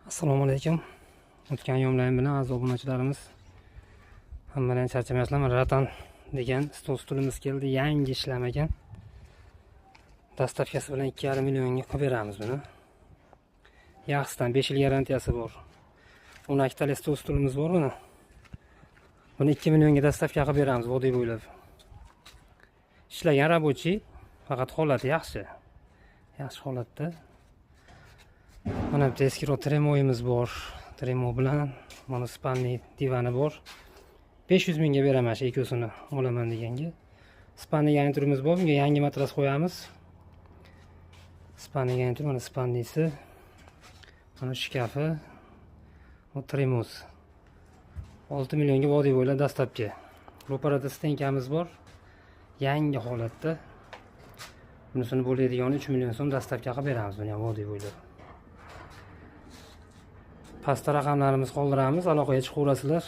Assalomu alaykum. O'tgan yomlarim bilan aziz obunachilarimiz hammadan charchamayapsizlarmi? Ratan degan stolimiz keldi, yangi ishlamagan. Dastavkasi bilan 2,5 millionga qilib beramiz buni. Yaxshidan 5 yil garantiyasi bor. 10 tali stolimiz bor buni. Buni 2 millionga dastavka qilib beramiz vodiy bo'ylab. Ishlagan rabochiy, faqat holati yaxshi. Yaxshi holatda. Mana bitta eskiroq tremoyimiz bor. Tremo bilan mana spanli divani bor. 500 mingga beraman shu ikkosini olaman deganga. Spanli garniturimiz bor. Bunga yangi matras qo'yamiz. Spanli garnitur, mana spanlisi. Mana shkafi. Bu tremos. 6 millionga vodiy bo'ylab dastlabki. Ro'parada stenkamiz bor. Yangi holatda. Bunisini bo'ladigan 3 million so'm dastavka qilib beramiz buni ham vodiy bo'ylab. Pastda raqamlarimiz qoldiramiz, aloqaga chiqaverasizlar.